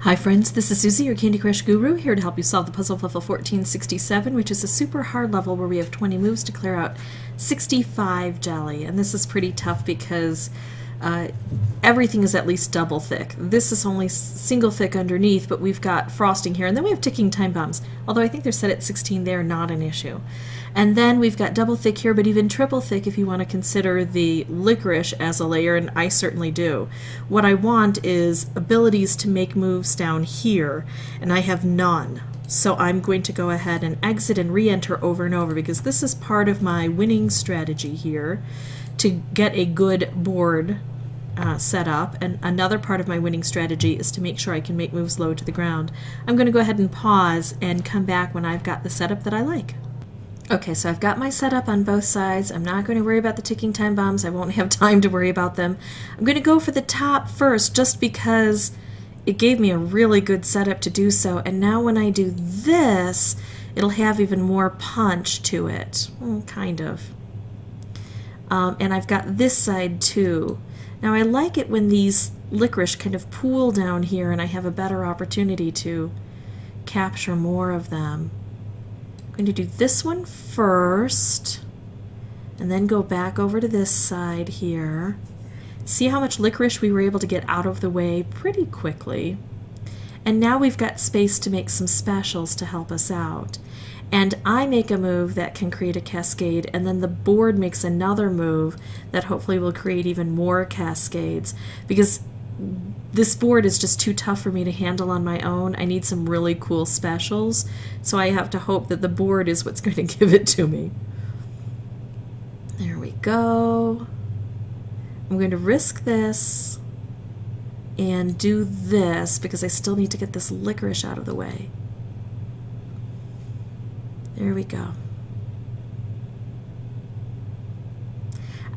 Hi friends, this is Suzy, your Candy Crush Guru, here to help you solve the puzzle of level 1467, which is a super hard level where we have 20 moves to clear out 65 jelly. And this is pretty tough because everything is at least double thick. This is only single thick underneath, but we've got frosting here. And then we have ticking time bombs, although I think they're set at 16, they're not an issue. And then we've got double thick here, but even triple thick if you want to consider the licorice as a layer, and I certainly do. What I want is abilities to make moves down here, and I have none. So I'm going to go ahead and exit and re-enter over and over, because this is part of my winning strategy here to get a good board set up, and another part of my winning strategy is to make sure I can make moves low to the ground. I'm going to go ahead and pause and come back when I've got the setup that I like. Okay, so I've got my setup on both sides. I'm not going to worry about the ticking time bombs. I won't have time to worry about them. I'm going to go for the top first just because it gave me a really good setup to do so. And now when I do this, it'll have even more punch to it. Kind of. And I've got this side too. Now I like it when these licorice kind of pool down here and I have a better opportunity to capture more of them. I'm going to do this one first and then go back over to this side here. See how much licorice we were able to get out of the way pretty quickly. And now we've got space to make some specials to help us out. And I make a move that can create a cascade, and then the board makes another move that hopefully will create even more cascades, because this board is just too tough for me to handle on my own. I need some really cool specials, so I have to hope that the board is what's going to give it to me. There we go. I'm going to risk this and do this because I still need to get this licorice out of the way. There we go.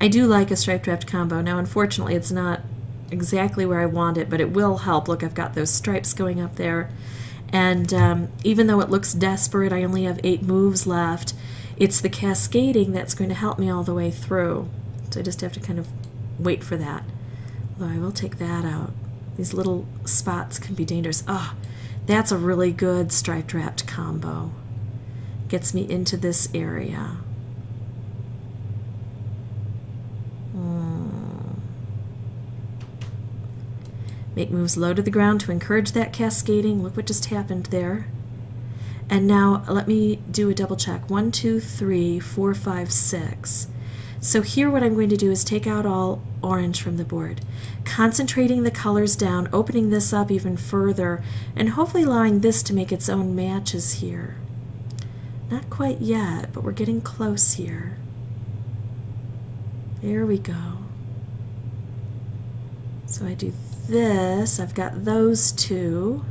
I do like a striped wrapped combo. Now unfortunately it's not exactly where I want it, but it will help. Look, I've got those stripes going up there, and even though it looks desperate, I only have 8 moves left. It's the cascading that's going to help me all the way through, so I just have to kind of wait for that. Although I will take that out. These little spots can be dangerous. Oh, that's a really good striped wrapped combo. Gets me into this area. Make moves low to the ground to encourage that cascading. Look what just happened there. And now let me do a double check. 1, 2, 3, 4, 5, 6. So here what I'm going to do is take out all orange from the board, concentrating the colors down, opening this up even further, and hopefully allowing this to make its own matches here. Not quite yet, but we're getting close here. There we go. So I do this, I've got those two,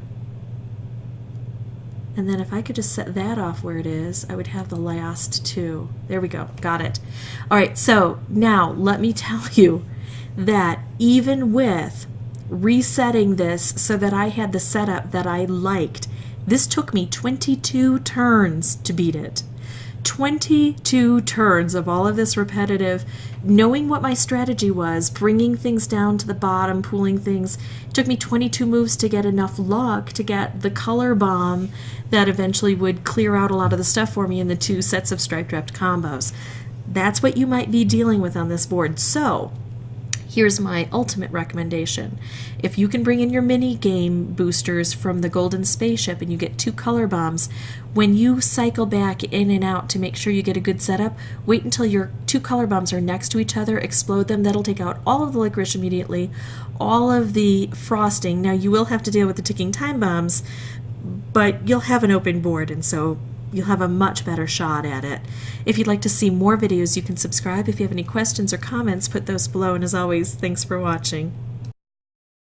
and then if I could just set that off where it is, I would have the last two. There we go, got it. Alright, so now let me tell you that even with resetting this so that I had the setup that I liked, this took me 22 turns to beat it. 22 turns of all of this repetitive, knowing what my strategy was, bringing things down to the bottom, pooling things. It took me 22 moves to get enough luck to get the color bomb that eventually would clear out a lot of the stuff for me in the 2 sets of striped wrapped combos. That's what you might be dealing with on this board. So here's my ultimate recommendation. If you can bring in your mini game boosters from the Golden Spaceship and you get 2 color bombs, when you cycle back in and out to make sure you get a good setup, wait until your 2 color bombs are next to each other, explode them. That'll take out all of the licorice immediately, all of the frosting. Now you will have to deal with the ticking time bombs, but you'll have an open board, and so you'll have a much better shot at it. If you'd like to see more videos, you can subscribe. If you have any questions or comments, put those below. And as always, thanks for watching.